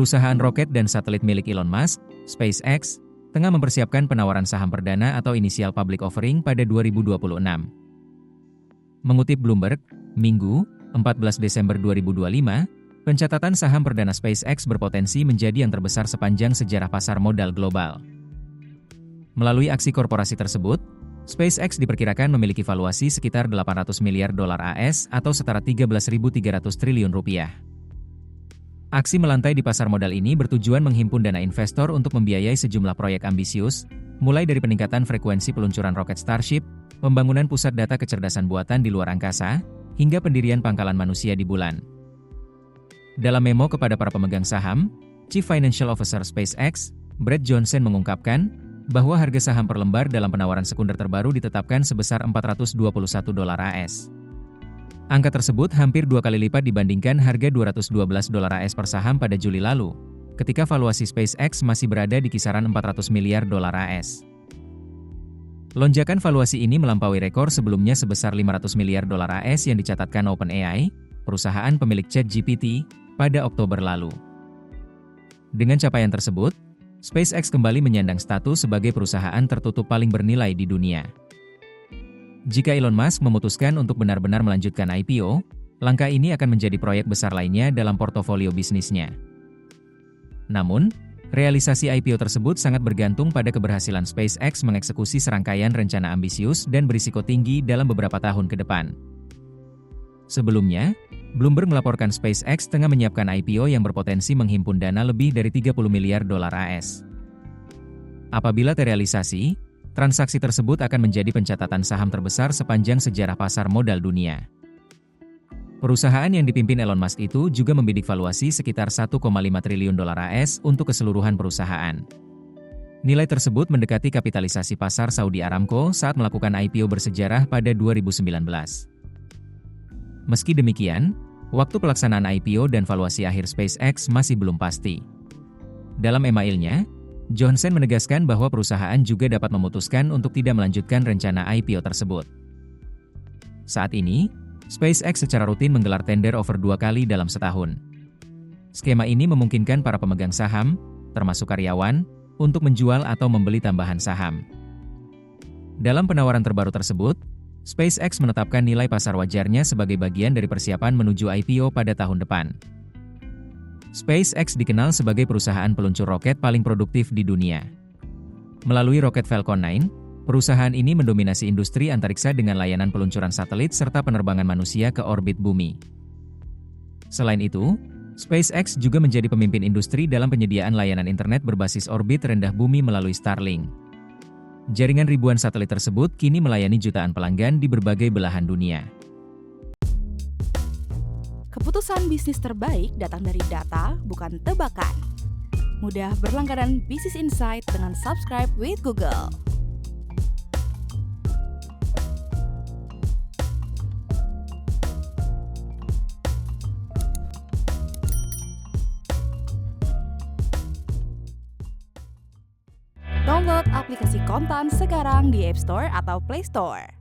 Perusahaan roket dan satelit milik Elon Musk, SpaceX, tengah mempersiapkan penawaran saham perdana atau initial public offering pada 2026. Mengutip Bloomberg, Minggu, 14 Desember 2025, pencatatan saham perdana SpaceX berpotensi menjadi yang terbesar sepanjang sejarah pasar modal global. Melalui aksi korporasi tersebut, SpaceX diperkirakan memiliki valuasi sekitar 800 miliar dolar AS atau setara 13.300 triliun rupiah. Aksi melantai di pasar modal ini bertujuan menghimpun dana investor untuk membiayai sejumlah proyek ambisius, mulai dari peningkatan frekuensi peluncuran roket Starship, pembangunan pusat data kecerdasan buatan di luar angkasa, hingga pendirian pangkalan manusia di bulan. Dalam memo kepada para pemegang saham, Chief Financial Officer SpaceX, Brad Johnson mengungkapkan bahwa harga saham per lembar dalam penawaran sekunder terbaru ditetapkan sebesar $421 AS. Angka tersebut hampir 2 kali lipat dibandingkan harga $212 AS per saham pada Juli lalu, ketika valuasi SpaceX masih berada di kisaran 400 miliar dolar AS. Lonjakan valuasi ini melampaui rekor sebelumnya sebesar 500 miliar dolar AS yang dicatatkan OpenAI, perusahaan pemilik ChatGPT, pada Oktober lalu. Dengan capaian tersebut, SpaceX kembali menyandang status sebagai perusahaan tertutup paling bernilai di dunia. Jika Elon Musk memutuskan untuk benar-benar melanjutkan IPO, langkah ini akan menjadi proyek besar lainnya dalam portofolio bisnisnya. Namun, realisasi IPO tersebut sangat bergantung pada keberhasilan SpaceX mengeksekusi serangkaian rencana ambisius dan berisiko tinggi dalam beberapa tahun ke depan. Sebelumnya, Bloomberg melaporkan SpaceX tengah menyiapkan IPO yang berpotensi menghimpun dana lebih dari 30 miliar dolar AS. Apabila terrealisasi, transaksi tersebut akan menjadi pencatatan saham terbesar sepanjang sejarah pasar modal dunia. Perusahaan yang dipimpin Elon Musk itu juga membidik valuasi sekitar 1,5 triliun dolar AS untuk keseluruhan perusahaan. Nilai tersebut mendekati kapitalisasi pasar Saudi Aramco saat melakukan IPO bersejarah pada 2019. Meski demikian, waktu pelaksanaan IPO dan valuasi akhir SpaceX masih belum pasti. Dalam emailnya, Johnson menegaskan bahwa perusahaan juga dapat memutuskan untuk tidak melanjutkan rencana IPO tersebut. Saat ini, SpaceX secara rutin menggelar tender offer 2 kali dalam setahun. Skema ini memungkinkan para pemegang saham, termasuk karyawan, untuk menjual atau membeli tambahan saham. Dalam penawaran terbaru tersebut, SpaceX menetapkan nilai pasar wajarnya sebagai bagian dari persiapan menuju IPO pada tahun depan. SpaceX dikenal sebagai perusahaan peluncur roket paling produktif di dunia. Melalui roket Falcon 9, perusahaan ini mendominasi industri antariksa dengan layanan peluncuran satelit serta penerbangan manusia ke orbit bumi. Selain itu, SpaceX juga menjadi pemimpin industri dalam penyediaan layanan internet berbasis orbit rendah bumi melalui Starlink. Jaringan ribuan satelit tersebut kini melayani jutaan pelanggan di berbagai belahan dunia. Keputusan bisnis terbaik datang dari data, bukan tebakan. Mudah berlangganan Business Insight dengan subscribe with Google. Download aplikasi Kontan sekarang di App Store atau Play Store.